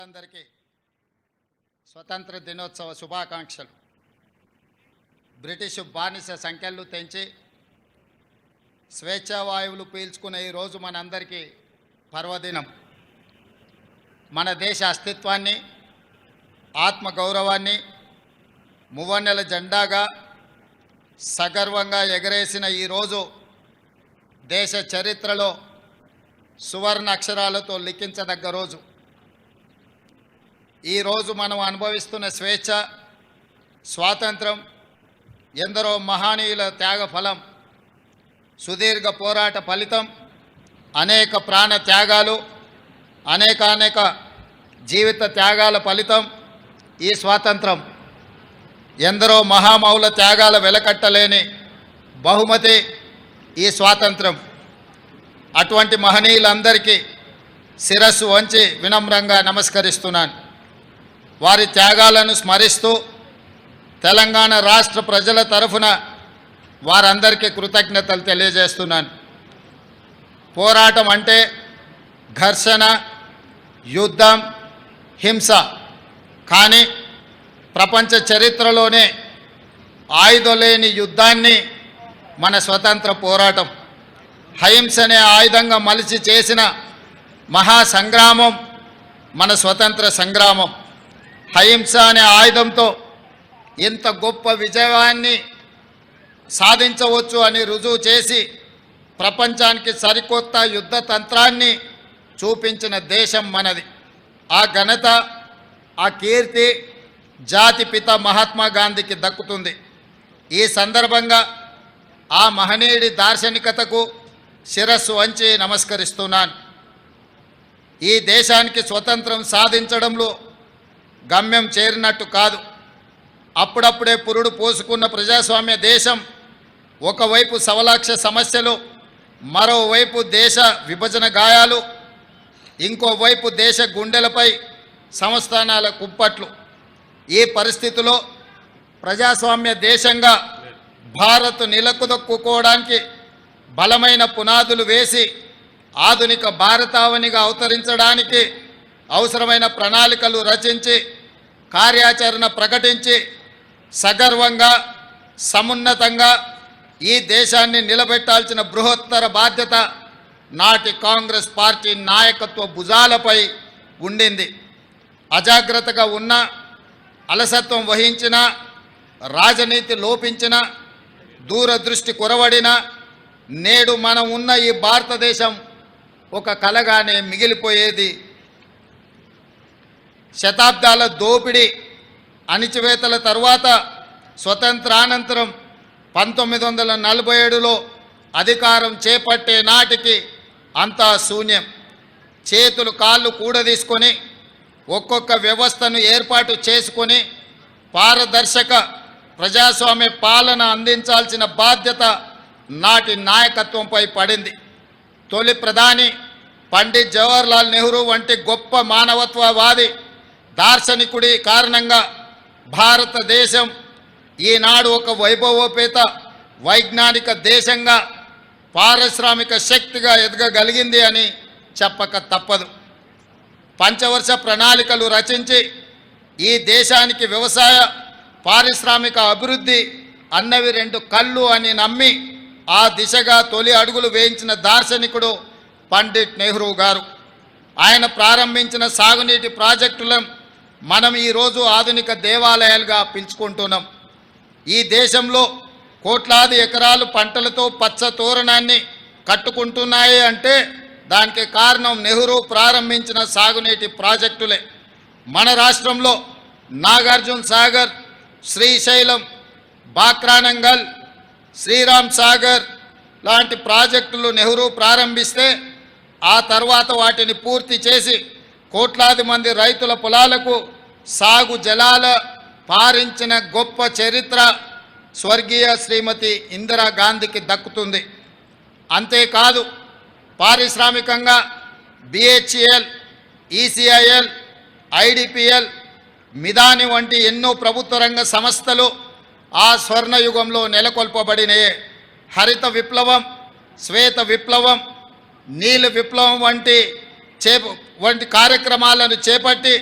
అందరికీ స్వతంత్ర దినోత్సవ శుభాకాంక్షలు. బ్రిటిష్ బానిస సంఖ్యలు తెంచి స్వేచ్ఛావాయువులు పీల్చుకునే ఈరోజు మనందరికీ పర్వదినం. మన దేశ అస్తిత్వాన్ని, ఆత్మగౌరవాన్ని మువ్వన్నెల జెండాగా సగర్వంగా ఎగరేసిన ఈరోజు దేశ చరిత్రలో సువర్ణ అక్షరాలతో లిఖించదగ్గ రోజు. ఈరోజు మనం అనుభవిస్తున్న స్వేచ్ఛ, స్వాతంత్రం ఎందరో మహనీయుల త్యాగ ఫలం, సుదీర్ఘ పోరాట ఫలితం, అనేక ప్రాణ త్యాగాలు, అనేక జీవిత త్యాగాల ఫలితం ఈ స్వాతంత్రం. ఎందరో మహామౌల త్యాగాల వెలకట్టలేని బహుమతి ఈ స్వాతంత్రం. అటువంటి మహనీయులందరికీ శిరస్సు వంచి వినమ్రంగా నమస్కరిస్తున్నాను. వారి త్యాగాలను స్మరిస్తూ తెలంగాణ రాష్ట్ర ప్రజల తరఫున వారందరికీ కృతజ్ఞతలు తెలియజేస్తున్నాను. పోరాటం అంటే ఘర్షణ, యుద్ధం, హింస. కానీ ప్రపంచ చరిత్రలోనే ఆయుధం లేని యుద్ధాన్ని మన స్వతంత్ర పోరాటం, అహింసనే ఆయుధంగా మలిచి చేసిన మహాసంగ్రామం మన స్వతంత్ర సంగ్రామం. అహింస అనే ఆయుధంతో ఇంత గొప్ప విజయాన్ని సాధించవచ్చు అని రుజువు చేసి ప్రపంచానికి సరికొత్త యుద్ధ తంత్రాన్ని చూపించిన దేశం మనది. ఆ ఘనత, ఆ కీర్తి జాతిపిత మహాత్మా గాంధీకి దక్కుతుంది. ఈ సందర్భంగా ఆ మహనీయుడి దార్శనికతకు శిరస్సు వంచి నమస్కరిస్తున్నాను. ఈ దేశానికి స్వతంత్రం సాధించడంలో గమ్యం చేరినట్టు కాదు. అప్పుడప్పుడే పురుడు పోసుకున్న ప్రజాస్వామ్య దేశం ఒకవైపు సవలాక్ష సమస్యలు, మరోవైపు దేశ విభజన గాయాలు, ఇంకోవైపు దేశ గుండెలపై సంస్థానాల కుప్పట్లు. ఈ పరిస్థితిలో ప్రజాస్వామ్య దేశంగా భారత్ నిలకుదొక్కుకోవడానికి బలమైన పునాదులు వేసి ఆధునిక భారతావనిగా అవతరించడానికి అవసరమైన ప్రణాళికలు రచించి కార్యాచరణ ప్రకటించి సగర్వంగా, సమున్నతంగా ఈ దేశాన్ని నిలబెట్టాల్సిన బృహత్తర బాధ్యత నాటి కాంగ్రెస్ పార్టీ నాయకత్వ భుజాలపై ఉండింది. అజాగ్రత్తగా ఉన్న, అలసత్వం వహించిన, రాజనీతి లోపించిన, దూరదృష్టి కొరవడిన నేడు మనం ఉన్న ఈ భారతదేశం ఒక కలగానే మిగిలిపోయేది. శతాబ్దాల దోపిడీ, అణిచివేతల తరువాత స్వతంత్రానంతరం 1947లో అధికారం చేపట్టే నాటికి అంతా శూన్యం. చేతులు కాళ్ళు కూడదీసుకొని ఒక్కొక్క వ్యవస్థను ఏర్పాటు చేసుకొని పారదర్శక ప్రజాస్వామ్య పాలన అందించాల్సిన బాధ్యత నాటి నాయకత్వంపై పడింది. తొలి ప్రధాని పండిట్ జవహర్లాల్ నెహ్రూ వంటి గొప్ప మానవత్వవాది దార్శనికుడి కారణంగా భారతదేశం ఈనాడు ఒక వైభవోపేత వైజ్ఞానిక దేశంగా, పారిశ్రామిక శక్తిగా ఎదగగలిగింది అని చెప్పక తప్పదు. పంచవర్ష ప్రణాళికలు రచించి ఈ దేశానికి వ్యవసాయ, పారిశ్రామిక అభివృద్ధి అన్నవి రెండు కళ్ళు అని నమ్మి ఆ దిశగా తొలి అడుగులు వేయించిన దార్శనికుడు పండిట్ నెహ్రూ గారు. ఆయన ప్రారంభించిన సాగునీటి ప్రాజెక్టులను మనం ఈరోజు ఆధునిక దేవాలయాలుగా పిలుచుకుంటున్నాం. ఈ దేశంలో కోట్లాది ఎకరాలు పంటలతో పచ్చ తోరణాన్ని కట్టుకుంటున్నాయి అంటే దానికి కారణం నెహ్రూ ప్రారంభించిన సాగునీటి ప్రాజెక్టులే. మన రాష్ట్రంలో నాగార్జున సాగర్, శ్రీశైలం, బాక్రానంగల్, శ్రీరామ్ సాగర్ లాంటి ప్రాజెక్టులు నెహ్రూ ప్రారంభిస్తే ఆ తర్వాత వాటిని పూర్తి చేసి కోట్లాది మంది రైతుల పొలాలకు సాగు జలాల పారించిన గొప్ప చరిత్ర స్వర్గీయ శ్రీమతి ఇందిరాగాంధీకి దక్కుతుంది. అంతేకాదు పారిశ్రామికంగా BHEL, ECIL, IDPL, మిదాని వంటి ఎన్నో ప్రభుత్వ రంగ సంస్థలు ఆ స్వర్ణయుగంలో నెలకొల్పబడినాయే. హరిత విప్లవం, శ్వేత విప్లవం, నీల విప్లవం వంటి వంటి కార్యక్రమాలను చేపట్టి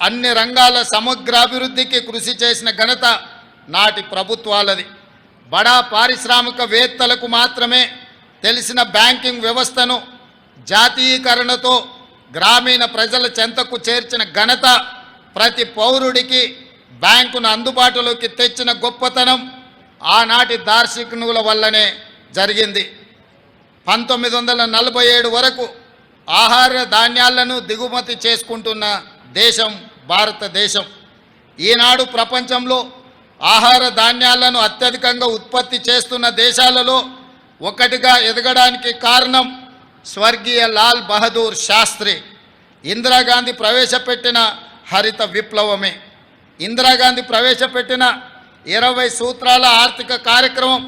అన్ని రంగాల సమగ్రాభివృద్ధికి కృషి చేసిన ఘనత నాటి ప్రభుత్వాలది. బడా పారిశ్రామికవేత్తలకు మాత్రమే తెలిసిన బ్యాంకింగ్ వ్యవస్థను జాతీయీకరణతో గ్రామీణ ప్రజల చెంతకు చేర్చిన ఘనత, ప్రతి పౌరుడికి బ్యాంకును అందుబాటులోకి తెచ్చిన గొప్పతనం ఆనాటి దార్శనికుల వల్లనే జరిగింది. 1947 వరకు ఆహార ధాన్యాలను దిగుమతి చేసుకుంటున్న దేశం భారతదేశం. ఈనాడు ప్రపంచంలో ఆహార ధాన్యాలను అత్యధికంగా ఉత్పత్తి చేస్తున్న దేశాలలో ఒకటిగా ఎదగడానికి కారణం స్వర్గీయ లాల్ బహదూర్ శాస్త్రి, ఇందిరాగాంధీ ప్రవేశపెట్టిన హరిత విప్లవమే. ఇందిరాగాంధీ ప్రవేశపెట్టిన 20 సూత్రాల ఆర్థిక కార్యక్రమం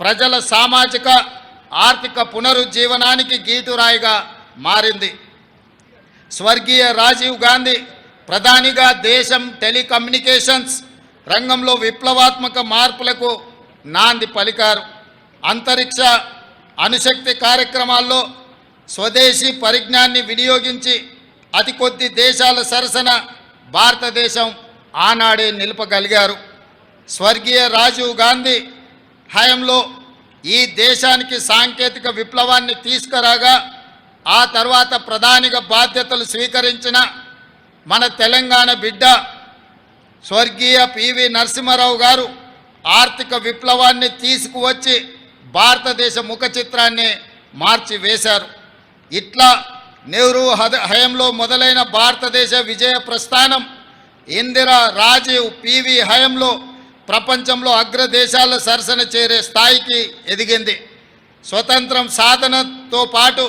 ప్రజల సామాజిక ఆర్థిక పునరుజ్జీవనానికి గీటురాయిగా మారింది. స్వర్గీయ రాజీవ్ గాంధీ ప్రధానిగా దేశం టెలికమ్యూనికేషన్స్ రంగంలో విప్లవాత్మక మార్పులకు నాంది పలికారు. అంతరిక్ష అణుశక్తి కార్యక్రమాల్లో స్వదేశీ పరిజ్ఞాన్ని వినియోగించి అతి కొద్ది దేశాల సరసన భారతదేశం ఆనాడే నిలపగలిగారు. స్వర్గీయ రాజీవ్ గాంధీ హయాంలో ఈ దేశానికి సాంకేతిక విప్లవాన్ని తీసుకురాగా ఆ తర్వాత ప్రధానిగా బాధ్యతలు స్వీకరించిన మన తెలంగాణ బిడ్డ స్వర్గీయ పివి నరసింహారావు గారు ఆర్థిక విప్లవాన్ని తీసుకువచ్చి భారతదేశ ముఖ చిత్రాన్ని మార్చివేశారు. ఇట్లా నెహ్రూ హయంలో మొదలైన భారతదేశ విజయ ప్రస్థానం ఇందిరా, రాజీవ్, పివి హయంలో ప్రపంచంలో అగ్రదేశాల సరసన చేరే స్థాయికి ఎదిగింది. స్వతంత్రం సాధనతో పాటు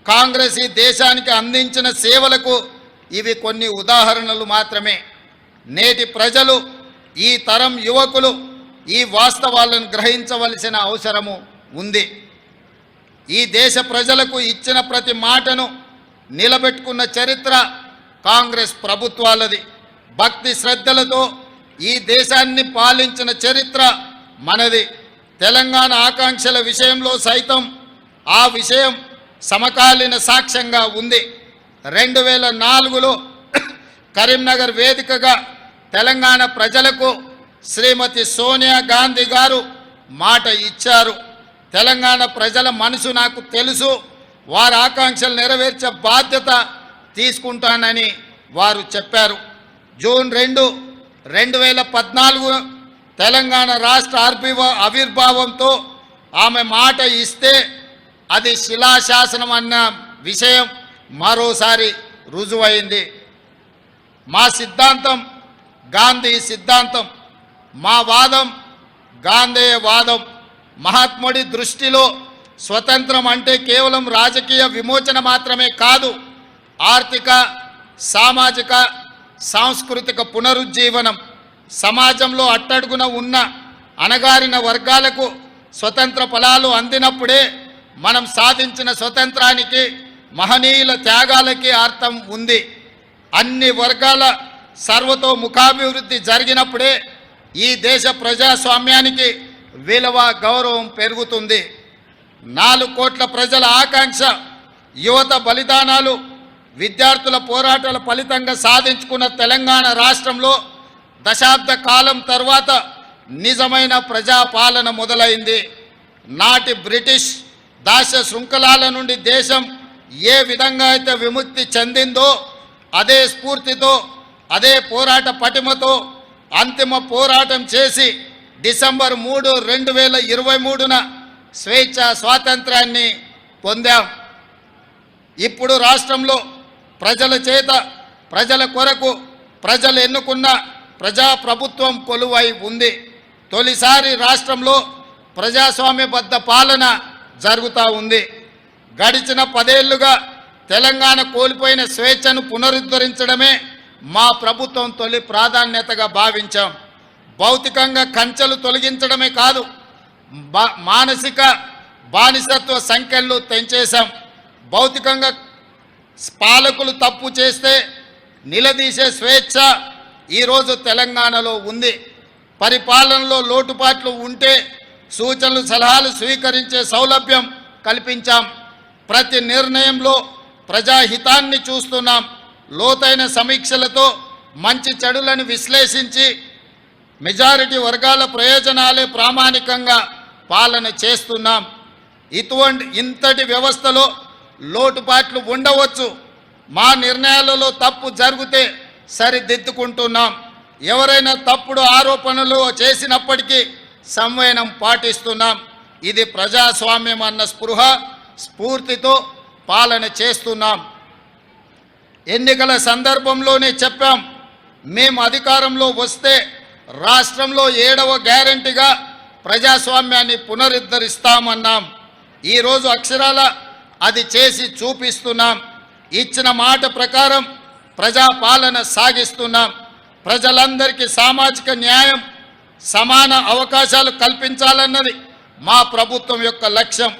కాంగ్రెస్ ఈ దేశానికి అందించిన సేవలకు ఇవి కొన్ని ఉదాహరణలు మాత్రమే. నేటి ప్రజలు, ఈ తరం యువకులు ఈ వాస్తవాలను గ్రహించవలసిన అవసరము ఉంది. ఈ దేశ ప్రజలకు ఇచ్చిన ప్రతి మాటను నిలబెట్టుకున్న చరిత్ర కాంగ్రెస్ ప్రభుత్వాలది. భక్తి శ్రద్ధలతో ఈ దేశాన్ని పాలించిన చరిత్ర మనది. తెలంగాణ ఆకాంక్షల విషయంలో సైతం ఆ విషయం సమకాలీన సాక్ష్యంగా ఉంది. 2004లో కరీంనగర్ వేదికగా తెలంగాణ ప్రజలకు శ్రీమతి సోనియా గాంధీ గారు మాట ఇచ్చారు. తెలంగాణ ప్రజల మనసు నాకు తెలుసు, వారి ఆకాంక్షలు నెరవేర్చే బాధ్యత తీసుకుంటానని వారు చెప్పారు. జూన్ 2, 2014 తెలంగాణ రాష్ట్ర ఆవిర్భావంతో ఆమె మాట ఇస్తే అది శిలాశాసనం అన్న విషయం మరోసారి రుజువైంది. మా సిద్ధాంతం గాంధీ సిద్ధాంతం, మా వాదం గాంధేయ వాదం. మహాత్ముడి దృష్టిలో స్వతంత్రం అంటే కేవలం రాజకీయ విమోచన మాత్రమే కాదు, ఆర్థిక, సామాజిక, సాంస్కృతిక పునరుజ్జీవనం. సమాజంలో అట్టడుగున ఉన్న అణగారిన వర్గాలకు స్వతంత్ర ఫలాలు అందినప్పుడే మనం సాధించిన స్వతంత్రానికి, మహనీయుల త్యాగాలకి అర్థం ఉంది. అన్ని వర్గాల సర్వతోముఖాభివృద్ధి జరిగినప్పుడే ఈ దేశ ప్రజాస్వామ్యానికి విలువ, గౌరవం పెరుగుతుంది. 4 కోట్ల ప్రజల ఆకాంక్ష, యువత బలిదానాలు, విద్యార్థుల పోరాటాల ఫలితంగా సాధించుకున్న తెలంగాణ రాష్ట్రంలో దశాబ్ద కాలం తర్వాత నిజమైన ప్రజాపాలన మొదలైంది. నాటి బ్రిటిష్ దాస్య శృంఖలాల నుండి దేశం ఏ విధంగా అయితే విముక్తి చెందిందో అదే స్ఫూర్తితో, అదే పోరాట పటిమతో అంతిమ పోరాటం చేసి డిసెంబర్ 3, 2023న స్వేచ్ఛ స్వాతంత్రాన్ని పొందాం. ఇప్పుడు రాష్ట్రంలో ప్రజల చేత, ప్రజల కొరకు ప్రజలు ఎన్నుకున్న ప్రజాప్రభుత్వం కొలువై ఉంది. తొలిసారి రాష్ట్రంలో ప్రజాస్వామ్యబద్ధ పాలన జరుగుతూ ఉంది. గడిచిన 10 ఏళ్లుగా తెలంగాణ కోల్పోయిన స్వేచ్ఛను పునరుద్ధరించడమే మా ప్రభుత్వం తొలి ప్రాధాన్యతగా భావించాం. భౌతికంగా కంచెలు తొలగించడమే కాదు, మానసిక బానిసత్వ సంఖ్యలు తెంచేశాం. భౌతికంగా పాలకులు తప్పు చేస్తే నిలదీసే స్వేచ్ఛ ఈరోజు తెలంగాణలో ఉంది. పరిపాలనలో లోటుపాట్లు ఉంటే సూచనలు, సలహాలు స్వీకరించే సౌలభ్యం కల్పించాం. ప్రతి నిర్ణయంలో ప్రజాహితాన్ని చూస్తున్నాం. లోతైన సమీక్షలతో మంచి చెడులను విశ్లేషించి మెజారిటీ వర్గాల ప్రయోజనాలే ప్రామాణికంగా పాలన చేస్తున్నాం. ఇంతటి వ్యవస్థలో లోటుపాట్లు ఉండవచ్చు. మా నిర్ణయాలలో తప్పు జరిగితే సరిదిద్దుకుంటున్నాం. ఎవరైనా తప్పుడు ఆరోపణలు చేసినప్పటికీ సంవయనం పాటిస్తున్నాం. ఇది ప్రజాస్వామ్యం అన్న స్ఫూర్తితో పాలన చేస్తున్నాం. ఎన్నికల సందర్భంలోనే చెప్పాం, మేము అధికారంలో వస్తే రాష్ట్రంలో 7వ గ్యారెంటీగా ప్రజాస్వామ్యాన్ని పునరుద్ధరిస్తామన్నాం. ఈరోజు అక్షరాల అది చేసి చూపిస్తున్నాం. ఇచ్చిన మాట ప్రకారం ప్రజాపాలన సాగిస్తున్నాం. ప్రజలందరికీ సామాజిక న్యాయం, సమాన అవకాశాలు కల్పించాలన్నది మా ప్రభుత్వం యొక్క లక్ష్యం.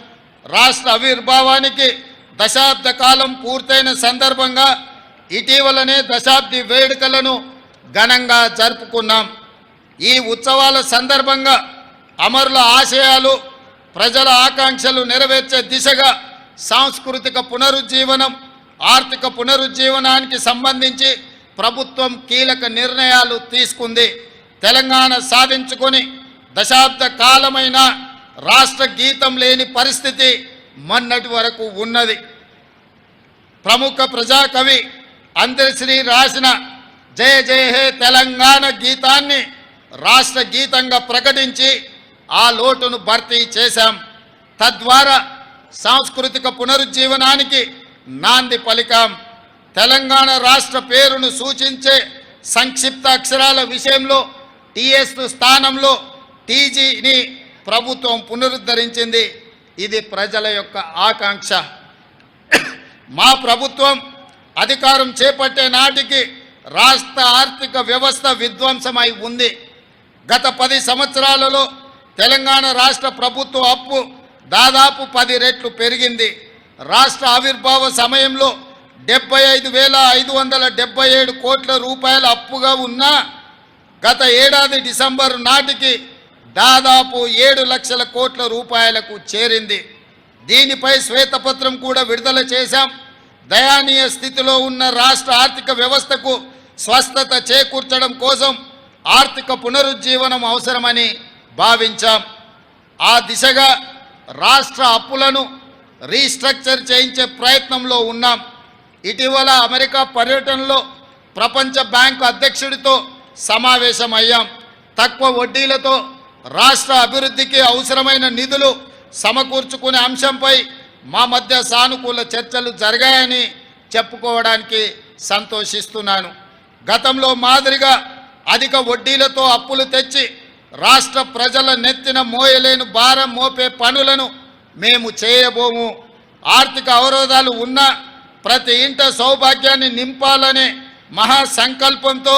రాష్ట్ర ఆవిర్భావానికి దశాబ్ద కాలం పూర్తయిన సందర్భంగా ఇటీవలనే దశాబ్ది వేడుకలను ఘనంగా జరుపుకున్నాం. ఈ ఉత్సవాల సందర్భంగా అమరుల ఆశయాలు, ప్రజల ఆకాంక్షలు నెరవేర్చే దిశగా సాంస్కృతిక పునరుజ్జీవనం, ఆర్థిక పునరుజ్జీవనానికి సంబంధించి ప్రభుత్వం కీలక నిర్ణయాలు తీసుకుంది. తెలంగాణ సాధించుకొని దశాబ్ద కాలమైన రాష్ట్ర గీతం లేని పరిస్థితి మొన్నటి వరకు ఉన్నది. ప్రముఖ ప్రజాకవి అందరిశ్రీ రాసిన జయ జయ హే తెలంగాణ గీతాన్ని రాష్ట్ర గీతంగా ప్రకటించి ఆ లోటును భర్తీ చేశాం. తద్వారా సాంస్కృతిక పునరుజ్జీవనానికి నాంది పలికాం. తెలంగాణ రాష్ట్ర పేరును సూచించే సంక్షిప్త అక్షరాల విషయంలో టీఎస్ స్థానంలో టీజీని ప్రభుత్వం పునరుద్ధరించింది. ఇది ప్రజల యొక్క ఆకాంక్ష. మా ప్రభుత్వం అధికారం చేపట్టే నాటికి రాష్ట్ర ఆర్థిక వ్యవస్థ విధ్వంసమై ఉంది. గత 10 సంవత్సరాలలో తెలంగాణ రాష్ట్ర ప్రభుత్వ అప్పు దాదాపు 10 రెట్లు పెరిగింది. రాష్ట్ర ఆవిర్భావ సమయంలో 75,577 కోట్ల రూపాయల అప్పుగా ఉన్న గత ఏడాది డిసెంబర్ నాటికి దాదాపు 7 లక్షల కోట్ల రూపాయలకు చేరింది. దీనిపై శ్వేతపత్రం కూడా విడుదల చేశాం. దయానీయ స్థితిలో ఉన్న రాష్ట్ర ఆర్థిక వ్యవస్థకు స్వస్థత చేకూర్చడం కోసం ఆర్థిక పునరుజ్జీవనం అవసరమని భావించాం. ఆ దిశగా రాష్ట్ర అప్పులను రీస్ట్రక్చర్ చేయించే ప్రయత్నంలో ఉన్నాం. ఇటీవల అమెరికా పర్యటనలో ప్రపంచ బ్యాంకు అధ్యక్షుడితో సమావేశమయ్యాం. తక్కువ వడ్డీలతో రాష్ట్ర అభివృద్ధికి అవసరమైన నిధులు సమకూర్చుకునే అంశంపై మా మధ్య సానుకూల చర్చలు జరిగాయని చెప్పుకోవడానికి సంతోషిస్తున్నాను. గతంలో మాదిరిగా అధిక వడ్డీలతో అప్పులు తెచ్చి రాష్ట్ర ప్రజల నెత్తిన మోయలేని భారం మోపే పనులను మేము చేయబోము. ఆర్థిక అవరోధాలు ఉన్నా ప్రతి ఇంట సౌభాగ్యాన్ని నింపాలనే మహాసంకల్పంతో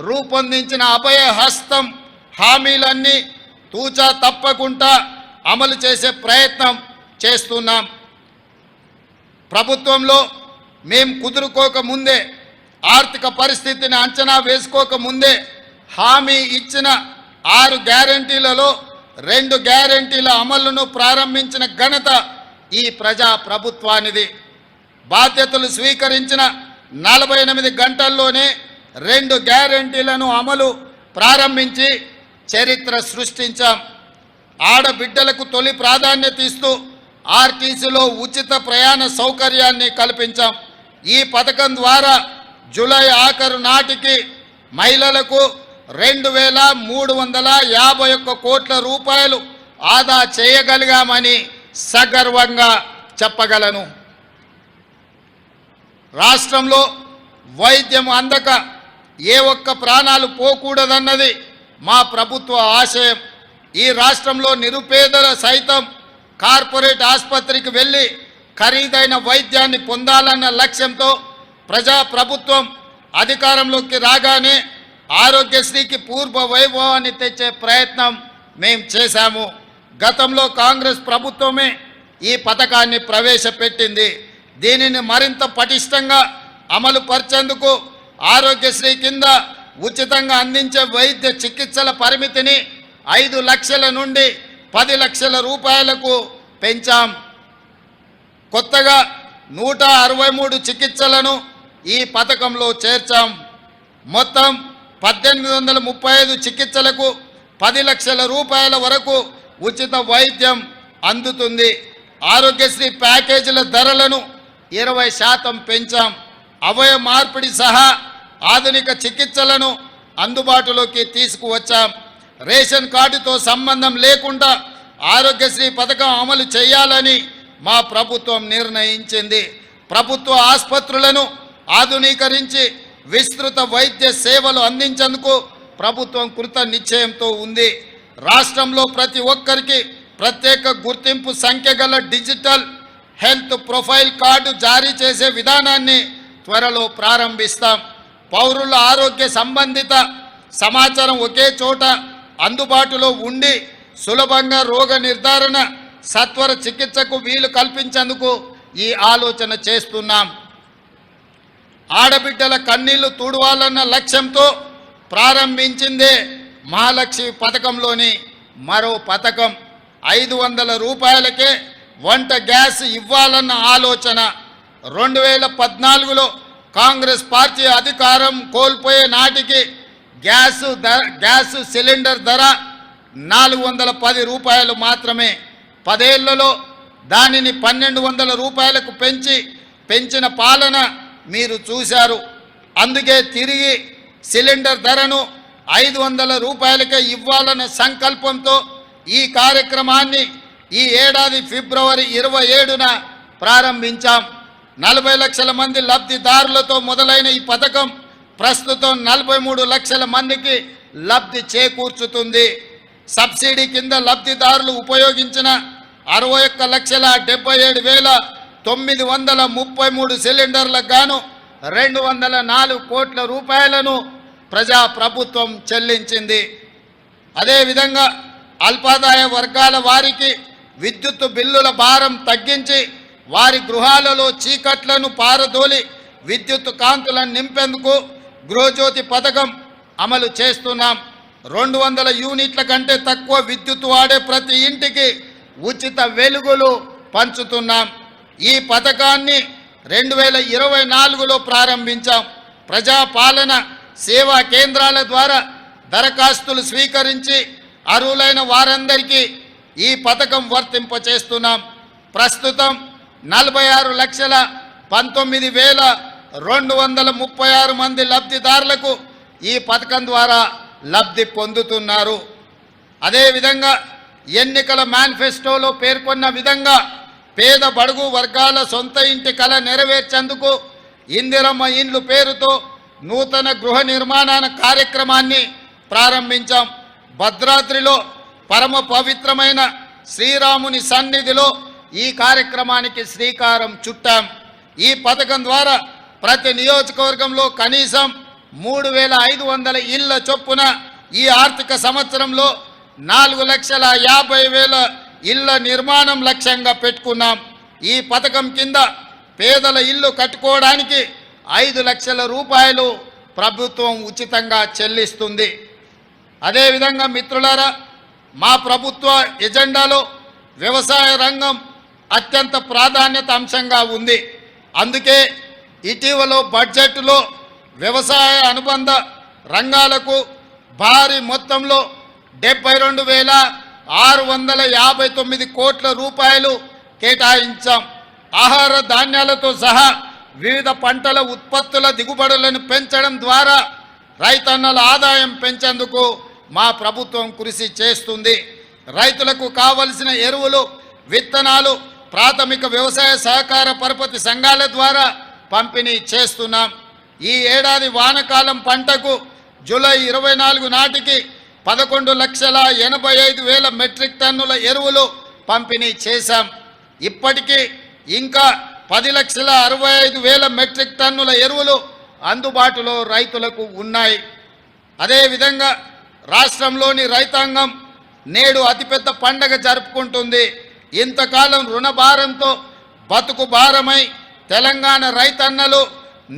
రూపొందించిన అభయ హస్తం హామీలన్నీ తూచా తప్పకుండా అమలు చేసే ప్రయత్నం చేస్తున్నాం. ప్రభుత్వంలో మేము కుదురుకోక ముందే, ఆర్థిక పరిస్థితిని అంచనా వేసుకోక ముందే హామీ ఇచ్చిన 6 గ్యారెంటీలలో 2 గ్యారెంటీల అమలును ప్రారంభించిన ఘనత ఈ ప్రజా ప్రభుత్వానిది. బాధ్యతలు స్వీకరించిన 48 గంటల్లోనే 2 గ్యారెంటీలను అమలు ప్రారంభించి చరిత్ర సృష్టించాం. ఆడబిడ్డలకు తొలి ప్రాధాన్యత ఇస్తూ ఆర్టీసీలో ఉచిత ప్రయాణ సౌకర్యాన్ని కల్పించాం. ఈ పథకం ద్వారా జూలై ఆఖరు నాటికి మహిళలకు 2,351 కోట్ల రూపాయలు ఆదా చేయగలిగామని సగర్వంగా చెప్పగలను. రాష్ట్రంలో వైద్యం అందక ఏ ఒక్క ప్రాణాలు పోకూడదన్నది మా ప్రభుత్వ ఆశయం. ఈ రాష్ట్రంలో నిరుపేదల సైతం కార్పొరేట్ ఆసుపత్రికి వెళ్ళి ఖరీదైన వైద్యాన్ని పొందాలన్న లక్ష్యంతో ప్రజా ప్రభుత్వం అధికారంలోకి రాగానే ఆరోగ్యశ్రీకి పూర్వ వైభవాన్ని తెచ్చే ప్రయత్నం మేము చేశాము. గతంలో కాంగ్రెస్ ప్రభుత్వమే ఈ పథకాన్ని ప్రవేశపెట్టింది. దీనిని మరింత పటిష్టంగా అమలు పరిచేందుకు ఆరోగ్యశ్రీ కింద ఉచితంగా అందించే వైద్య చికిత్సల పరిమితిని 5 లక్షల నుండి 10 లక్షల రూపాయలకు పెంచాం. కొత్తగా 163 చికిత్సలను ఈ పథకంలో చేర్చాం. మొత్తం 1835 చికిత్సలకు 10 లక్షల రూపాయల వరకు ఉచిత వైద్యం అందుతుంది. ఆరోగ్యశ్రీ ప్యాకేజీల ధరలను 20% పెంచాం. అవయవ మార్పిడి సహా ఆధునిక చికిత్సలను అందుబాటులోకి తీసుకువచ్చాం. రేషన్ కార్డుతో సంబంధం లేకుండా ఆరోగ్యశ్రీ పథకం అమలు చేయాలని మా ప్రభుత్వం నిర్ణయించింది. ప్రభుత్వ ఆసుపత్రులను ఆధునీకరించి విస్తృత వైద్య సేవలు అందించేందుకు ప్రభుత్వం కృత నిశ్చయంతో ఉంది. రాష్ట్రంలో ప్రతి ఒక్కరికి ప్రత్యేక గుర్తింపు సంఖ్య గల డిజిటల్ హెల్త్ ప్రొఫైల్ కార్డు జారీ చేసే విధానాన్ని త్వరలో ప్రారంభిస్తాం. పౌరుల ఆరోగ్య సంబంధిత సమాచారం ఒకే చోట అందుబాటులో ఉండి సులభంగా రోగ నిర్ధారణ సత్వర చికిత్సకు వీలు కల్పించేందుకు ఈ ఆలోచన చేస్తున్నాం. ఆడబిడ్డల కన్నీళ్లు తుడవాలన్న లక్ష్యంతో ప్రారంభించిందే మహాలక్ష్మి పథకంలోని మరో పథకం. 500 రూపాయలకే వంట గ్యాస్ ఇవ్వాలన్న ఆలోచన. 2014లో కాంగ్రెస్ పార్టీ అధికారం కోల్పోయే నాటికి గ్యాస్ సిలిండర్ ధర 410 రూపాయలు మాత్రమే. 10 ఏళ్లలో దానిని 1200 రూపాయలకు పెంచిన పాలన మీరు చూశారు. అందుకే తిరిగి సిలిండర్ ధరను 500 రూపాయలకే ఇవ్వాలన్న సంకల్పంతో ఈ కార్యక్రమాన్ని ఈ ఏడాది ఫిబ్రవరి 27న ప్రారంభించాం. 40 లక్షల మంది లబ్ధిదారులతో మొదలైన ఈ పథకం ప్రస్తుతం 43 లక్షల మందికి లబ్ధి చేకూర్చుతుంది. సబ్సిడీ కింద లబ్ధిదారులు ఉపయోగించిన 61,77,933 సిలిండర్లకు గాను 204 కోట్ల రూపాయలను ప్రజా ప్రభుత్వం చెల్లించింది. అదేవిధంగా అల్పాదాయ వర్గాల వారికి విద్యుత్ బిల్లుల భారం తగ్గించి వారి గృహాలలో చీకట్లను పారదోలి విద్యుత్ కాంతులను నింపేందుకు గృహజ్యోతి పథకం అమలు చేస్తున్నాం. 200 యూనిట్ల కంటే తక్కువ విద్యుత్ వాడే ప్రతి ఇంటికి ఉచిత వెలుగులు పంచుతున్నాం. ఈ పథకాన్ని 2024లో ప్రారంభించాం. ప్రజాపాలన సేవా కేంద్రాల ద్వారా దరఖాస్తులు స్వీకరించి అర్హులైన వారందరికీ ఈ పథకం వర్తింపచేస్తున్నాం. ప్రస్తుతం 46,19,236 మంది లబ్ధిదారులకు ఈ పథకం ద్వారా లబ్ధి పొందుతున్నారు. అదేవిధంగా ఎన్నికల మేనిఫెస్టోలో పేర్కొన్న విధంగా పేద బడుగు వర్గాల సొంత ఇంటి కల నెరవేర్చేందుకు ఇందిరమ్మ ఇండ్లు పేరుతో నూతన గృహ నిర్మాణ కార్యక్రమాన్ని ప్రారంభించాం. భద్రాద్రిలో పరమ పవిత్రమైన శ్రీరాముని సన్నిధిలో ఈ కార్యక్రమానికి శ్రీకారం చుట్టాం. ఈ పథకం ద్వారా ప్రతి నియోజకవర్గంలో కనీసం 3,500 ఇళ్ల చొప్పున ఈ ఆర్థిక సంవత్సరంలో 4,50,000 ఇళ్ల నిర్మాణం లక్ష్యంగా పెట్టుకున్నాం. ఈ పథకం కింద పేదల ఇల్లు కట్టుకోవడానికి 5 లక్షల రూపాయలు ప్రభుత్వం ఉచితంగా చెల్లిస్తుంది. అదేవిధంగా మిత్రులారా, మా ప్రభుత్వ ఎజెండాలో వ్యవసాయ రంగం అత్యంత ప్రాధాన్యత అంశంగా ఉంది. అందుకే ఇటీవల బడ్జెట్లో వ్యవసాయ అనుబంధ రంగాలకు భారీ మొత్తంలో 72,659 కోట్ల రూపాయలు కేటాయించాం. ఆహార ధాన్యాలతో సహా వివిధ పంటల ఉత్పత్తుల దిగుబడులను పెంచడం ద్వారా రైతన్నల ఆదాయం పెంచేందుకు మా ప్రభుత్వం కృషి చేస్తుంది. రైతులకు కావలసిన ఎరువులు, విత్తనాలు ప్రాథమిక వ్యవసాయ సహకార పరపతి సంఘాల ద్వారా పంపిణీ చేస్తున్నాం. ఈ ఏడాది వానకాలం పంటకు జూలై 24 నాటికి 11,85,000 మెట్రిక్ టన్నుల ఎరువులు పంపిణీ చేశాం. ఇప్పటికీ ఇంకా 10,65,000 మెట్రిక్ టన్నుల ఎరువులు అందుబాటులో రైతులకు ఉన్నాయి. అదేవిధంగా రాష్ట్రంలోని రైతాంగం నేడు అతిపెద్ద పండగ జరుపుకుంటుంది. ఇంతకాలం రుణభారంతో బతుకు భారమై తెలంగాణ రైతన్నలు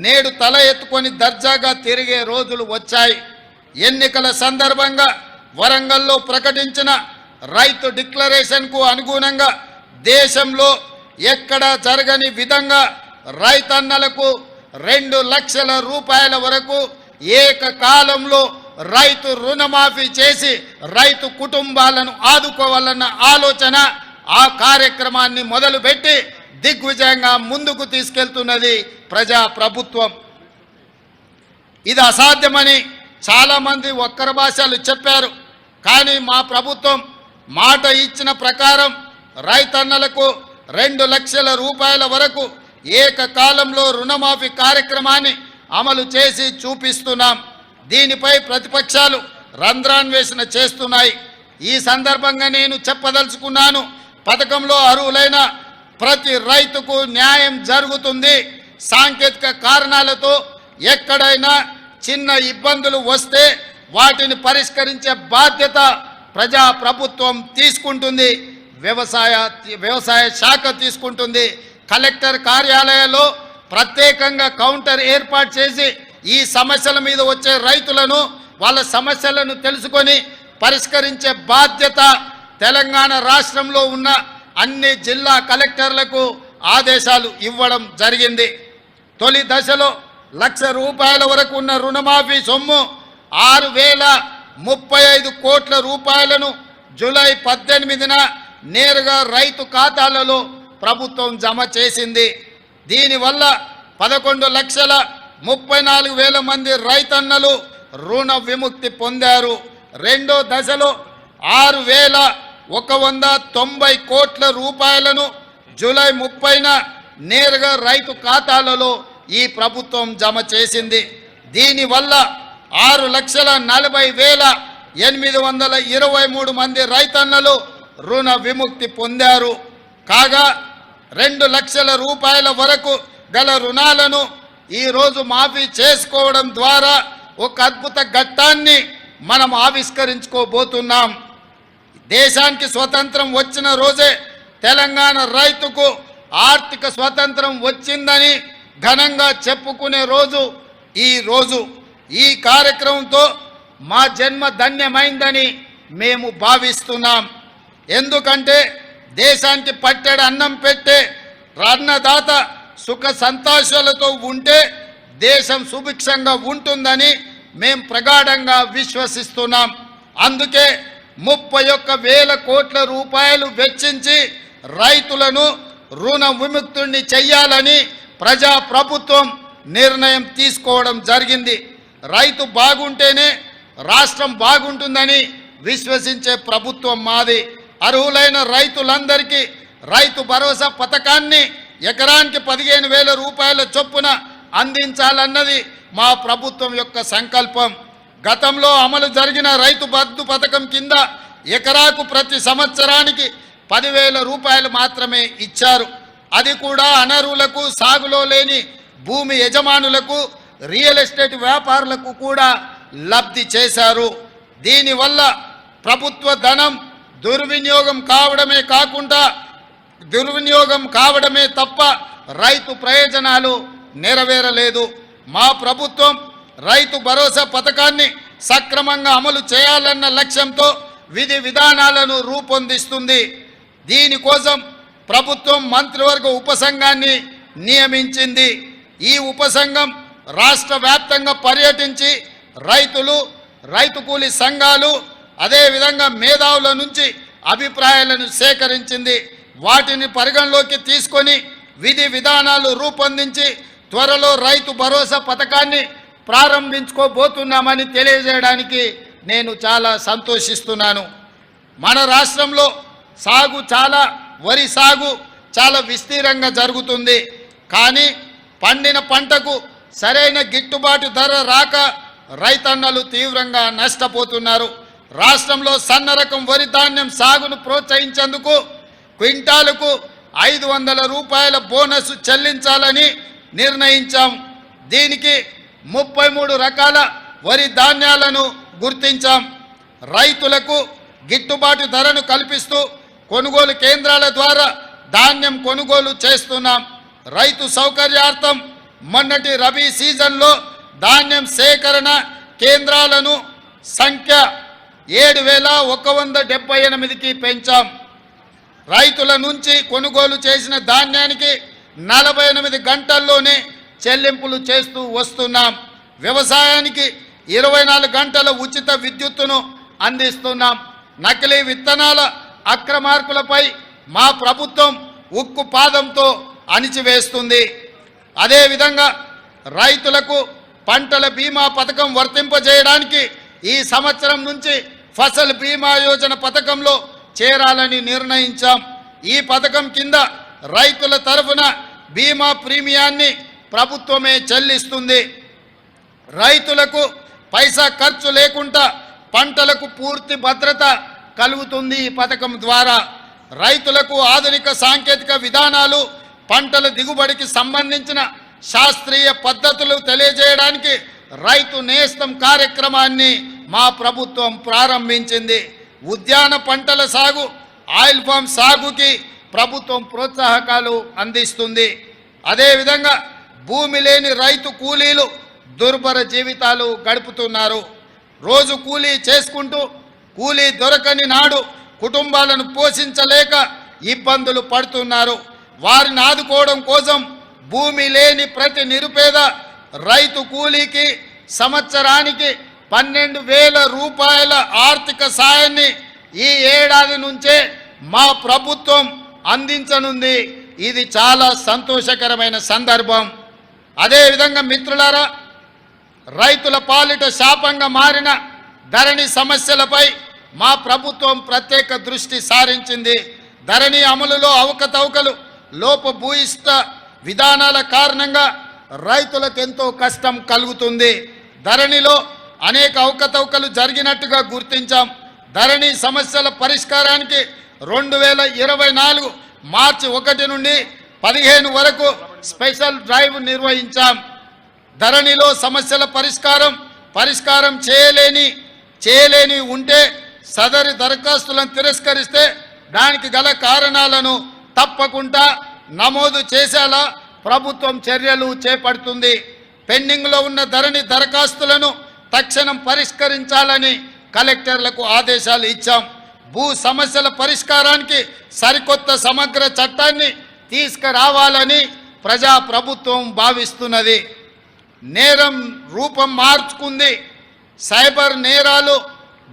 నేడు తల ఎత్తుకొని దర్జాగా తిరిగే రోజులు వచ్చాయి. ఎన్నికల సందర్భంగా వరంగల్లో ప్రకటించిన రైతు డిక్లరేషన్కు అనుగుణంగా దేశంలో ఎక్కడ జరగని విధంగా రైతన్నలకు 2 లక్షల రూపాయల వరకు ఏకకాలంలో రైతు రుణమాఫీ చేసి రైతు కుటుంబాలను ఆదుకోవాలన్న ఆలోచన ఆ కార్యక్రమాన్ని మొదలుపెట్టి దిగ్విజయంగా ముందుకు తీసుకెళ్తున్నది ప్రజా ప్రభుత్వం. ఇది అసాధ్యమని చాలామంది ఒక్కర భాషలు చెప్పారు. కానీ మా ప్రభుత్వం మాట ఇచ్చిన ప్రకారం రైతన్నలకు 2 లక్షల రూపాయల వరకు ఏకకాలంలో రుణమాఫీ కార్యక్రమాన్ని అమలు చేసి చూపిస్తున్నాం. దీనిపై ప్రతిపక్షాలు రంధ్రాన్వేషణ చేస్తున్నాయి. ఈ సందర్భంగా నేను చెప్పదలుచుకున్నాను, పథకంలో అర్హులైన ప్రతి రైతుకు న్యాయం జరుగుతుంది. సాంకేతిక కారణాలతో ఎక్కడైనా చిన్న ఇబ్బందులు వస్తే వాటిని పరిష్కరించే బాధ్యత ప్రజా ప్రభుత్వం తీసుకుంటుంది, వ్యవసాయ శాఖ తీసుకుంటుంది. కలెక్టర్ కార్యాలయాల్లో ప్రత్యేకంగా కౌంటర్ ఏర్పాటు చేసి ఈ సమస్యల మీద వచ్చే రైతులను వాళ్ళ సమస్యలను తెలుసుకొని పరిష్కరించే బాధ్యత తెలంగాణ రాష్ట్రంలో ఉన్న అన్ని జిల్లా కలెక్టర్లకు ఆదేశాలు ఇవ్వడం జరిగింది. తొలి దశలో 1 లక్ష రూపాయల వరకు ఉన్న రుణమాఫీ సొమ్ము 6,035 కోట్ల రూపాయలను జూలై 18న నేరుగా రైతు ఖాతాలలో ప్రభుత్వం జమ చేసింది. దీనివల్ల 11,34,000 మంది రైతన్నలు రుణ విముక్తి పొందారు. రెండో దశలో 6,190 కోట్ల రూపాయలను జూలై 30న నేరుగా రైతు ఖాతాలలో ఈ ప్రభుత్వం జమ చేసింది. దీనివల్ల 6,40,823 మంది రైతన్నలు రుణ విముక్తి పొందారు. కాగా 2 లక్షల రూపాయల వరకు గల రుణాలను ఈరోజు మాఫీ చేసుకోవడం ద్వారా ఒక అద్భుత ఘట్టాన్ని మనం ఆవిష్కరించుకోబోతున్నాం. దేశానికి స్వతంత్రం వచ్చిన రోజే తెలంగాణ రైతుకు ఆర్థిక స్వతంత్రం వచ్చిందని ఘనంగా చెప్పుకునే రోజు ఈ రోజు. ఈ కార్యక్రమంతో మా జన్మ ధన్యమైందని మేము భావిస్తున్నాం. ఎందుకంటే దేశానికి పట్టెడు అన్నం పెట్టే అన్నదాత సుఖ సంతోషాలతో ఉంటే దేశం సుభిక్షంగా ఉంటుందని మేము ప్రగాఢంగా విశ్వసిస్తున్నాం. అందుకే 31,000 కోట్ల రూపాయలు వెచ్చించి రైతులను రుణ విముక్తుల్ని చెయ్యాలని ప్రజా ప్రభుత్వం నిర్ణయం తీసుకోవడం జరిగింది. రైతు బాగుంటేనే రాష్ట్రం బాగుంటుందని విశ్వసించే ప్రభుత్వం మాది. అర్హులైన రైతులందరికీ రైతు భరోసా పథకాన్ని ఎకరానికి 15,000 రూపాయల చొప్పున అందించాలన్నది మా ప్రభుత్వం యొక్క సంకల్పం. గతంలో అమలు జరిగిన రైతు బంధు పథకం కింద ఎకరాకు ప్రతి సంవత్సరానికి 10,000 రూపాయలు మాత్రమే ఇచ్చారు. అది కూడా అనర్హులకు, సాగులో లేని భూమి యజమానులకు, రియల్ ఎస్టేట్ వ్యాపారులకు కూడా లబ్ధి చేశారు. దీనివల్ల ప్రభుత్వ ధనం దుర్వినియోగం కావడమే తప్ప రైతు ప్రయోజనాలు నెరవేరలేదు. మా ప్రభుత్వం రైతు భరోసా పథకాన్ని సక్రమంగా అమలు చేయాలన్న లక్ష్యంతో విధి విధానాలను రూపొందిస్తుంది. దీనికోసం ప్రభుత్వం మంత్రివర్గ ఉపసంఘాన్ని నియమించింది. ఈ ఉపసంఘం రాష్ట్ర వ్యాప్తంగా పర్యటించి రైతులు, రైతు కూలీ సంఘాలు, అదేవిధంగా మేధావుల నుంచి అభిప్రాయాలను సేకరించింది. వాటిని పరిగణలోకి తీసుకొని విధి విధానాలు రూపొందించి త్వరలో రైతు భరోసా పథకాన్ని ప్రారంభించుకోబోతున్నామని తెలియజేయడానికి నేను చాలా సంతోషిస్తున్నాను. మన రాష్ట్రంలో వరి సాగు చాలా విస్తీర్ణంగా జరుగుతుంది. కానీ పండిన పంటకు సరైన గిట్టుబాటు ధర రాక రైతన్నలు తీవ్రంగా నష్టపోతున్నారు. రాష్ట్రంలో సన్న రకం వరి ధాన్యం సాగును ప్రోత్సహించేందుకు క్వింటాలకు 500 రూపాయల బోనస్ చెల్లించాలని నిర్ణయించాం. దీనికి 33 రకాల వరి ధాన్యాలను గుర్తించాం. రైతులకు గిట్టుబాటు ధరను కల్పిస్తూ కొనుగోలు కేంద్రాల ద్వారా ధాన్యం కొనుగోలు చేస్తున్నాం. రైతు సౌకర్యార్థం మొన్నటి రబీ సీజన్లో ధాన్యం సేకరణ కేంద్రాలను సంఖ్య 7,178కి పెంచాం. రైతుల నుంచి కొనుగోలు చేసిన ధాన్యానికి 48 గంటల్లోనే చెల్లింపులు చేస్తూ వస్తున్నాం. వ్యవసాయానికి 24 గంటల ఉచిత విద్యుత్తును అందిస్తున్నాం. నకిలీ విత్తనాల అక్రమార్కులపై మా ప్రభుత్వం ఉక్కు పాదంతో అణిచివేస్తుంది. అదేవిధంగా రైతులకు పంటల బీమా పథకం వర్తింపజేయడానికి ఈ సంవత్సరం నుంచి ఫసల్ బీమా యోజన పథకంలో చేరాలని నిర్ణయించాం. ఈ పథకం కింద రైతుల తరఫున బీమా ప్రీమియాన్ని ప్రభుత్వమే చెల్లిస్తుంది. రైతులకు పైసా ఖర్చు లేకుండా పంటలకు పూర్తి భద్రత కలుగుతుంది. ఈ పథకం ద్వారా రైతులకు ఆధునిక సాంకేతిక విధానాలు, పంటల దిగుబడికి సంబంధించిన శాస్త్రీయ పద్ధతులు తెలియజేయడానికి రైతు నేస్తం కార్యక్రమాన్ని మా ప్రభుత్వం ప్రారంభించింది. ఉద్యాన పంటల సాగు, ఆయిల్ ఫామ్ సాగుకి ప్రభుత్వం ప్రోత్సాహకాలు అందిస్తుంది. అదేవిధంగా భూమి లేని రైతు కూలీలు దుర్భర జీవితాలు గడుపుతున్నారు. రోజు కూలీ చేసుకుంటూ కూలీ దొరకని నాడు కుటుంబాలను పోషించలేక ఇబ్బందులు పడుతున్నారు. వారిని ఆదుకోవడం కోసం భూమి లేని ప్రతి నిరుపేద రైతు కూలీకి సంవత్సరానికి 12,000 రూపాయల ఆర్థిక సాయాన్ని ఈ ఏడాది నుంచే మా ప్రభుత్వం అందించనుంది. ఇది చాలా సంతోషకరమైన సందర్భం. అదేవిధంగా మిత్రులారా, రైతుల పాలిట శాపంగా మారిన ధరణి సమస్యలపై మా ప్రభుత్వం ప్రత్యేక దృష్టి సారించింది. ధరణి అమలులో అవకతవకలు, లోపభూయిష్ట విధానాల కారణంగా రైతులకు ఎంతో కష్టం కలుగుతుంది. ధరణిలో అనేక అవకతవకలు జరిగినట్టుగా గుర్తించాం. ధరణి సమస్యల పరిష్కారానికి 2024 మార్చి 1 నుండి 15 వరకు స్పెషల్ డ్రైవ్ నిర్వహించాం. ధరణిలో సమస్యల పరిష్కారం చేయలేని ఉంటే సదరి దరఖాస్తులను తిరస్కరిస్తే దానికి గల కారణాలను తప్పకుండా నమోదు చేసేలా ప్రభుత్వం చర్యలు చేపడుతుంది. పెండింగ్లో ఉన్న ధరణి దరఖాస్తులను తక్షణం పరిష్కరించాలని కలెక్టర్లకు ఆదేశాలు ఇచ్చాం. భూ సమస్యల పరిష్కారానికి సరికొత్త సమగ్ర చట్టాన్ని తీసుకురావాలని ప్రభుత్వం భావిస్తున్నది. నేరం రూపం మార్చుకుంది. సైబర్ నేరాలు,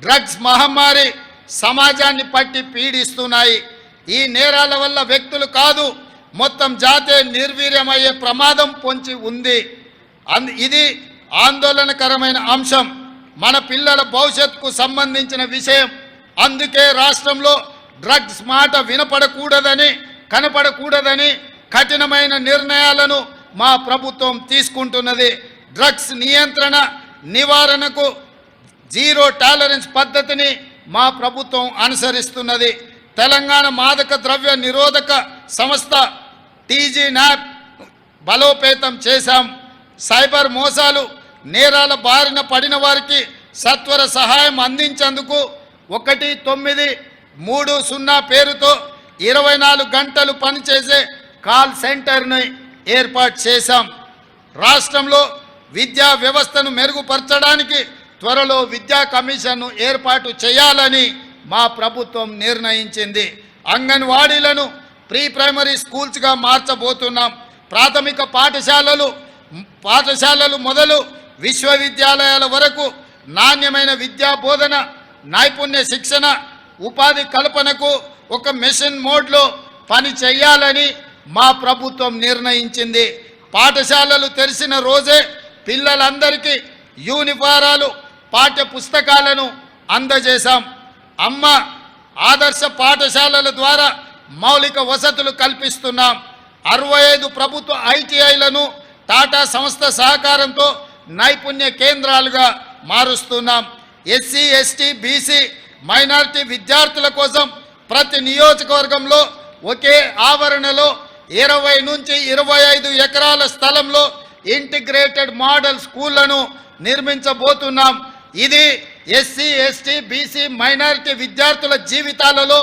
డ్రగ్స్ మహమ్మారి సమాజాన్ని పట్టి పీడిస్తున్నాయి. ఈ నేరాల వల్ల వ్యక్తులు కాదు, మొత్తం జాతే నిర్వీర్యమయ్యే ప్రమాదం పొంచి ఉంది. ఇది ఆందోళనకరమైన అంశం. మన పిల్లల భవిష్యత్తుకు సంబంధించిన విషయం. అందుకే రాష్ట్రంలో డ్రగ్స్ మాట కనపడకూడదని కఠినమైన నిర్ణయాలను మా ప్రభుత్వం తీసుకుంటున్నది. డ్రగ్స్ నివారణకు జీరో టాలరెన్స్ పద్ధతిని మా ప్రభుత్వం అనుసరిస్తున్నది. తెలంగాణ మాదక ద్రవ్య నిరోధక సంస్థ TG-NAP బలోపేతం చేశాం. సైబర్ మోసాలు, నేరాల బారిన పడిన వారికి సత్వర సహాయం అందించేందుకు 1930 పేరుతో 24 గంటలు పనిచేసే కాల్ సెంటర్ని ఏర్పాటు చేశాం. రాష్ట్రంలో విద్యా వ్యవస్థను మెరుగుపరచడానికి త్వరలో విద్యా కమిషన్ను ఏర్పాటు చేయాలని మా ప్రభుత్వం నిర్ణయించింది. అంగన్వాడీలను ప్రీ ప్రైమరీ స్కూల్స్గా మార్చబోతున్నాం. ప్రాథమిక పాఠశాలలు మొదలు విశ్వవిద్యాలయాల వరకు నాణ్యమైన విద్యా బోధన, నైపుణ్య శిక్షణ, ఉపాధి కల్పనకు ఒక మిషన్ మోడ్లో పని చేయాలని మా ప్రభుత్వం నిర్ణయించింది. పాఠశాలలు తెరిచిన రోజే పిల్లలందరికీ యూనిఫారాలు, పాఠ్య పుస్తకాలను అందజేశాం. అమ్మ ఆదర్శ పాఠశాలల ద్వారా మౌలిక వసతులు కల్పిస్తున్నాం. 65 ప్రభుత్వ ITIలను టాటా సంస్థ సహకారంతో నైపుణ్య కేంద్రాలుగా మారుస్తున్నాం. SC, ST, BC మైనారిటీ విద్యార్థుల కోసం ప్రతి నియోజకవర్గంలో ఒకే ఆవరణలో 20 నుంచి 25 ఎకరాల స్థలంలో ఇంటిగ్రేటెడ్ మోడల్ స్కూళ్లను నిర్మించబోతున్నాం. ఇది SC, ST, BC మైనారిటీ విద్యార్థుల జీవితాలలో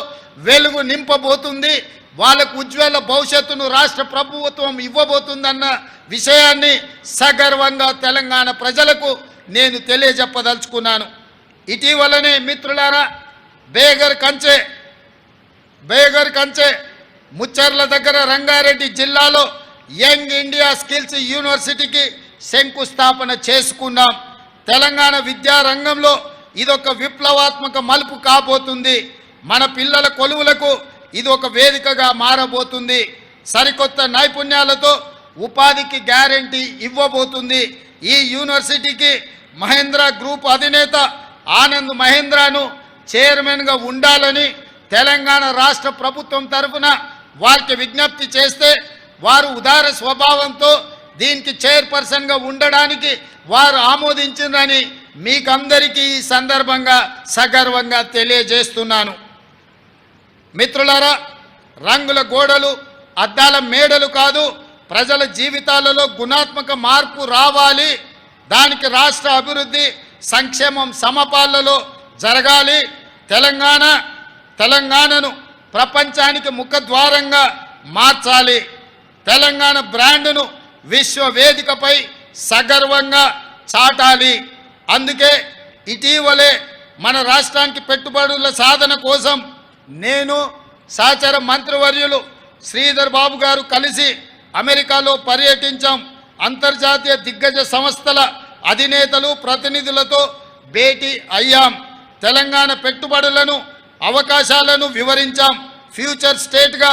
వెలుగు నింపబోతుంది. వాళ్ళకు ఉజ్వల భవిష్యత్తును రాష్ట్ర ప్రభుత్వం ఇవ్వబోతుందన్న విషయాన్ని సగర్వంగా తెలంగాణ ప్రజలకు నేను తెలియజెప్పదలుచుకున్నాను. ఇటీవలనే మిత్రులారా, బేగర్ కంచె బేగర్ కంచె ముచ్చర్ల దగ్గర రంగారెడ్డి జిల్లాలో యంగ్ ఇండియా స్కిల్స్ యూనివర్సిటీకి శంకుస్థాపన చేసుకున్నాం. తెలంగాణ విద్యా రంగంలో ఇదొక విప్లవాత్మక మలుపు కాబోతుంది. మన పిల్లల కొలువులకు ఇది ఒక వేదికగా మారబోతుంది. సరికొత్త నైపుణ్యాలతో ఉపాధికి గ్యారెంటీ ఇవ్వబోతుంది. ఈ యూనివర్సిటీకి మహేంద్ర గ్రూప్ అధినేత ఆనంద్ మహేంద్రను చైర్మన్గా ఉండాలని తెలంగాణ రాష్ట్ర ప్రభుత్వం తరఫున వారికి విజ్ఞప్తి చేస్తే వారు ఉదార స్వభావంతో దీనికి చైర్పర్సన్గా ఉండడానికి వారు ఆమోదించిందని మీకందరికీ ఈ సందర్భంగా సగర్వంగా తెలియజేస్తున్నాను. మిత్రులారా, రంగుల గోడలు అద్దాల మేడలు కాదు, ప్రజల జీవితాలలో గుణాత్మక మార్పు రావాలి. దానికి రాష్ట్ర అభివృద్ధి సంక్షేమం సమపాలలో జరగాలి. తెలంగాణను ప్రపంచానికి ముఖద్వారంగా మార్చాలి. తెలంగాణ బ్రాండ్ను విశ్వవేదికపై సగర్వంగా చాటాలి. అందుకే ఇటీవలే మన రాష్ట్రానికి పెట్టుబడుల సాధన కోసం నేను సహచర మంత్రివర్యులు శ్రీధర్ బాబు గారు కలిసి అమెరికాలో పర్యటించాం. అంతర్జాతీయ దిగ్గజ సంస్థల అధినేతలు ప్రతినిధులతో భేటీ అయ్యాం. తెలంగాణ పెట్టుబడులను అవకాశాలను వివరించాం. ఫ్యూచర్ స్టేట్గా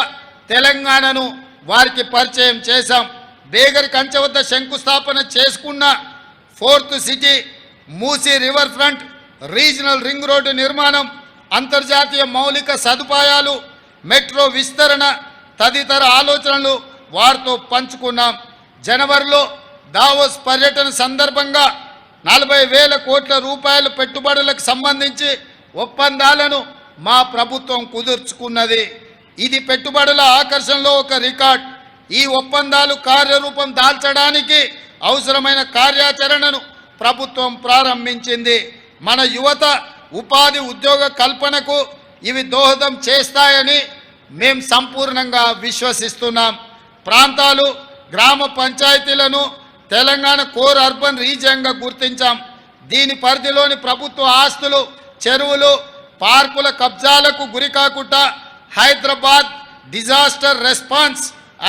తెలంగాణను వారికి పరిచయం చేశాం. బేగర్ కంచె వద్ద శంకుస్థాపన చేసుకున్న 4th city, Musi river front, regional ring road నిర్మాణం, అంతర్జాతీయ మౌలిక సదుపాయాలు, మెట్రో విస్తరణ తదితర ఆలోచనలు వారితో పంచుకున్నాం. జనవరిలో దావోస్ పర్యటన సందర్భంగా 40,000 కోట్ల రూపాయల పెట్టుబడులకు సంబంధించి ఒప్పందాలను మా ప్రభుత్వం కుదుర్చుకున్నది. ఇది పెట్టుబడుల ఆకర్షణలో ఒక రికార్డ్. ఈ ఒప్పందాలు కార్యరూపం దాల్చడానికి అవసరమైన కార్యాచరణను ప్రభుత్వం ప్రారంభించింది. మన యువత ఉపాధి ఉద్యోగ కల్పనకు ఇవి దోహదం చేస్తాయని మేము సంపూర్ణంగా విశ్వసిస్తున్నాం. ప్రాంతాలు, గ్రామ పంచాయతీలను తెలంగాణ కోర్ అర్బన్ రీజియన్గా గుర్తించాం. దీని పరిధిలోని ప్రభుత్వ ఆస్తులు, చెరువులు, పార్కుల కబ్జాలకు గురికాకుండా Hyderabad disaster response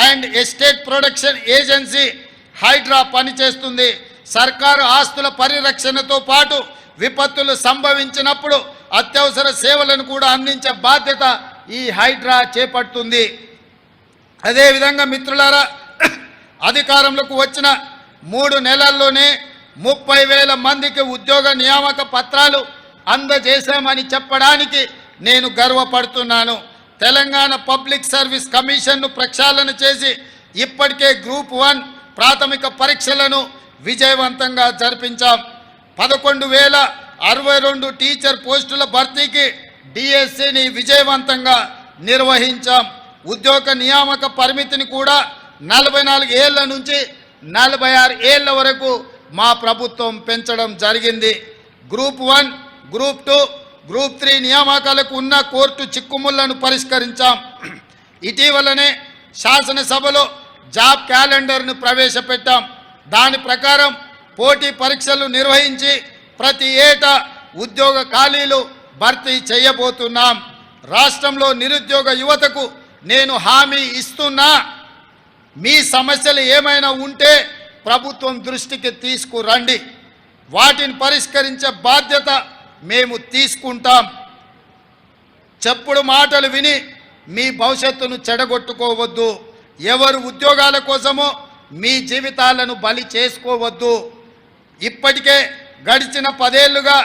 and estate protection agency HYDRAA పనిచేస్తుంది. సర్కారు ఆస్తుల పరిరక్షణతో పాటు విపత్తులు సంభవించినప్పుడు అత్యవసర సేవలను కూడా అందించే బాధ్యత ఈ హైడ్రా చేపడుతుంది. అదేవిధంగా మిత్రులారా, అధికారంలోకి వచ్చిన 3 నెలల్లోనే 30,000 మందికి ఉద్యోగ నియామక పత్రాలు అందజేశామని చెప్పడానికి నేను గర్వపడుతున్నాను. తెలంగాణ పబ్లిక్ సర్వీస్ కమిషన్ను ప్రక్షాళన చేసి ఇప్పటికే గ్రూప్ 1 ప్రాథమిక పరీక్షలను విజయవంతంగా జరిపించాం. 11,062 టీచర్ పోస్టుల భర్తీకి డిఎస్సిని విజయవంతంగా నిర్వహించాం. ఉద్యోగ నియామక పరిమితిని కూడా 44 ఏళ్ల నుంచి 46 ఏళ్ల వరకు మా ప్రభుత్వం పెంచడం జరిగింది. గ్రూప్ 1, గ్రూప్ 2, గ్రూప్ 3 నియామకాలకు ఉన్న కోర్టు చిక్కుముళ్లను పరిష్కరించాం. ఇటీవలనే శాసనసభలో జాబ్ క్యాలెండర్ను ప్రవేశపెట్టాం. దాని ప్రకారం పోటీ పరీక్షలు నిర్వహించి ప్రతి ఏటా ఉద్యోగ ఖాళీలు భర్తీ చేయబోతున్నాం. రాష్ట్రంలో నిరుద్యోగ యువతకు నేను హామీ ఇస్తున్నా, మీ సమస్యలు ఏమైనా ఉంటే ప్రభుత్వం దృష్టికి తీసుకురండి. వాటిని పరిష్కరించే బాధ్యత మేము తీసుకుంటాం. చెప్పుడు మాటలు విని మీ భవిష్యత్తును చెడగొట్టుకోవద్దు. ఎవరు ఉద్యోగాల కోసమో మీ జీవితాలను బలి చేసుకోవద్దు. ఇప్పటికే గడిచిన 10 ఏళ్లుగా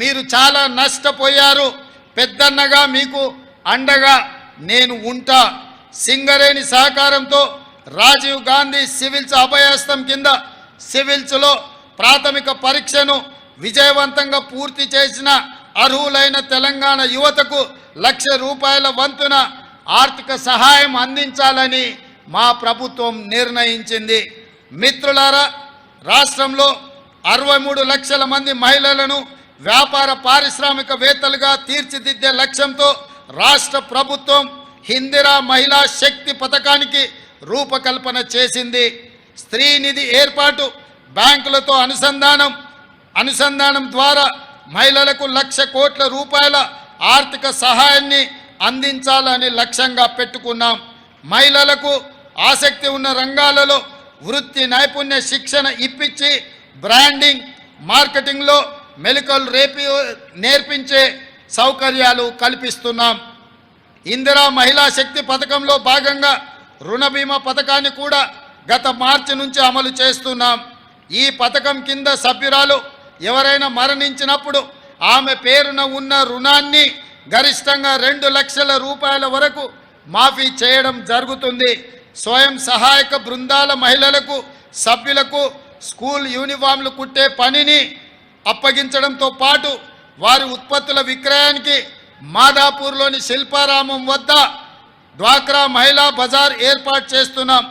మీరు చాలా నష్టపోయారు. పెద్దన్నగా మీకు అండగా నేను ఉంటా. సింగరేణి సహకారంతో రాజీవ్ గాంధీ సివిల్స్ అభయహస్తం కింద సివిల్స్లో ప్రాథమిక పరీక్షను విజయవంతంగా పూర్తి చేసిన అర్హులైన తెలంగాణ యువతకు ₹1,00,000 వంతున ఆర్థిక సహాయం అందించాలని మా ప్రభుత్వం నిర్ణయించింది. మిత్రులారా, రాష్ట్రంలో 63 లక్షల మంది మహిళలను వ్యాపార పారిశ్రామికవేత్తలుగా తీర్చిదిద్దే లక్ష్యంతో రాష్ట్ర ప్రభుత్వం ఇందిరా మహిళా శక్తి పథకానికి రూపకల్పన చేసింది. స్త్రీ నిధి ఏర్పాటు, బ్యాంకులతో అనుసంధానం ద్వారా మహిళలకు ₹1,00,000 కోట్ల ఆర్థిక సహాయాన్ని అందించాలని లక్ష్యంగా పెట్టుకున్నాం. మహిళలకు ఆసక్తి ఉన్న రంగాలలో వృత్తి నైపుణ్య శిక్షణ ఇప్పించి బ్రాండింగ్ మార్కెటింగ్లో మెలకువలు నేర్పించే సౌకర్యాలు కల్పిస్తున్నాం. ఇందిరా మహిళా శక్తి పథకంలో భాగంగా రుణ బీమా పథకాన్ని కూడా గత మార్చి నుంచి అమలు చేస్తున్నాం. ఈ పథకం కింద సభ్యురాలు ఎవరైనా మరణించినప్పుడు ఆమె పేరున ఉన్న రుణాన్ని గరిష్టంగా 2 లక్షల రూపాయల వరకు మాఫీ చేయడం జరుగుతుంది. స్వయం సహాయక బృందాల మహిళలకు సభ్యులకు స్కూల్ యూనిఫామ్లు కుట్టే పనిని అప్పగించడంతో పాటు వారి ఉత్పత్తుల విక్రయానికి మాదాపూర్లోని శిల్పారామం వద్ద డ్వాక్రా మహిళా బజార్ ఏర్పాటు చేస్తున్నాం.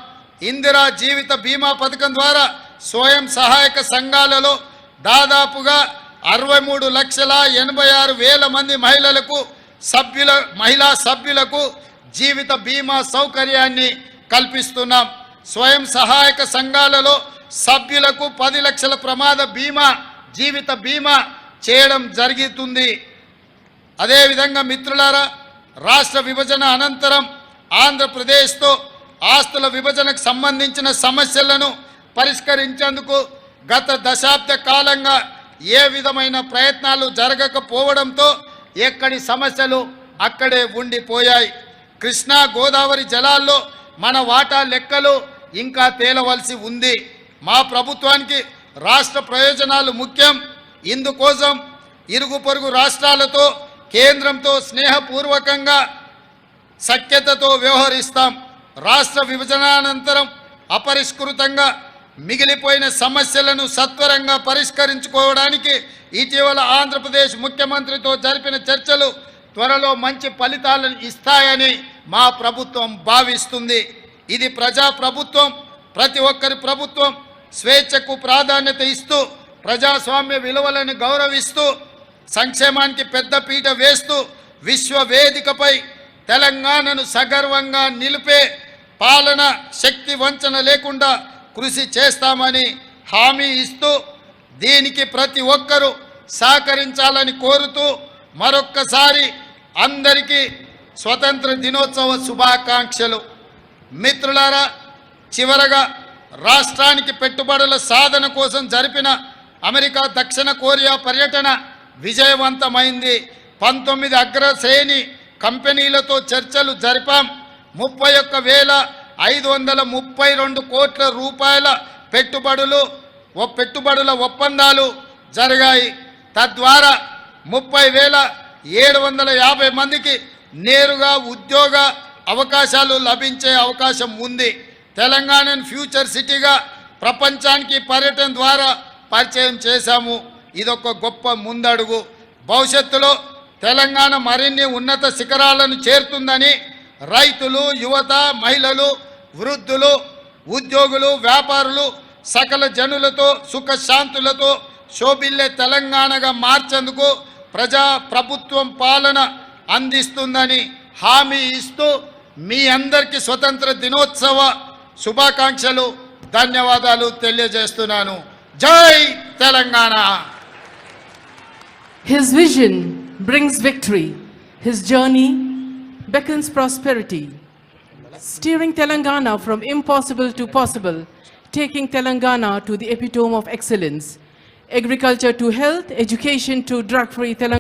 ఇందిరా జీవిత బీమా పథకం ద్వారా స్వయం సహాయక సంఘాలలో దాదాపుగా 63,86,000 మంది మహిళా సభ్యులకు జీవిత బీమా సౌకర్యాన్ని కల్పిస్తున్నాం. స్వయం సహాయక సంఘాలలో సభ్యులకు 10 లక్షల ప్రమాద బీమా జీవిత బీమా చేయడం జరుగుతుంది. అదేవిధంగా మిత్రులారా, రాష్ట్ర విభజన అనంతరం ఆంధ్రప్రదేశ్తో ఆస్తుల విభజనకు సంబంధించిన సమస్యలను పరిష్కరించేందుకు గత దశాబ్ద కాలంగా ఏ విధమైన ప్రయత్నాలు జరగకపోవడంతో ఎక్కడి సమస్యలు అక్కడే ఉండిపోయాయి. కృష్ణా గోదావరి జలాల్లో మన వాటా లెక్కలు ఇంకా తేలవలసి ఉంది. మా ప్రభుత్వానికి రాష్ట్ర ప్రయోజనాలు ముఖ్యం. ఇందుకోసం ఇరుగు పొరుగు రాష్ట్రాలతో కేంద్రంతో స్నేహపూర్వకంగా సఖ్యతతో వ్యవహరిస్తాం. రాష్ట్ర విభజనానంతరం అపరిష్కృతంగా మిగిలిపోయిన సమస్యలను సత్వరంగా పరిష్కరించుకోవడానికి ఇటీవల ఆంధ్రప్రదేశ్ ముఖ్యమంత్రితో జరిపిన చర్చలు త్వరలో మంచి ఫలితాలను ఇస్తాయని మా ప్రభుత్వం భావిస్తుంది. ఇది ప్రజా ప్రభుత్వం, ప్రతి ఒక్కరి ప్రభుత్వం. స్వేచ్ఛకు ప్రాధాన్యత ఇస్తూ ప్రజాస్వామ్య విలువలను గౌరవిస్తూ సంక్షేమానికి పెద్ద పీట వేస్తూ విశ్వ వేదికపై తెలంగాణను సగర్వంగా నిలిపే పాలన శక్తి వంచన లేకుండా కృషి చేస్తామని హామీ ఇస్తూ దీనికి ప్రతి ఒక్కరూ సహకరించాలని కోరుతూ మరొక్కసారి అందరికీ స్వతంత్ర దినోత్సవ శుభాకాంక్షలు. మిత్రులారా, చివరగా రాష్ట్రానికి పెట్టుబడుల సాధన కోసం జరిపిన అమెరికా దక్షిణ కొరియా పర్యటన విజయవంతమైంది. 19 అగ్రశ్రేణి కంపెనీలతో చర్చలు జరిపాం. 31,532 కోట్ల రూపాయల పెట్టుబడుల ఒప్పందాలు జరిగాయి. తద్వారా 30,750 మందికి నేరుగా ఉద్యోగ అవకాశాలు లభించే అవకాశం ఉంది. తెలంగాణను ఫ్యూచర్ సిటీగా ప్రపంచానికి పర్యటన ద్వారా పరిచయం చేశాము. ఇదొక గొప్ప ముందడుగు. భవిష్యత్తులో తెలంగాణ మరిన్ని ఉన్నత శిఖరాలను చేరుతుందని రైతులు, యువత, మహిళలు, వృద్ధులు, ఉద్యోగులు, వ్యాపారులు సకల జనులతో సుఖశాంతులతో శోభిల్లే తెలంగాణగా మార్చేందుకు ప్రభుత్వం పాలన అందిస్తుందని హామీ ఇస్తూ మీ అందరికీ స్వతంత్ర దినోత్సవ శుభాకాంక్షలు, ధన్యవాదాలు తెలియజేస్తున్నాను. జై Telangana. His vision brings victory. His journey beckons prosperity. Steering Telangana from impossible to possible, taking Telangana to the epitome of excellence. Agriculture to health, education to drug-free Telangana.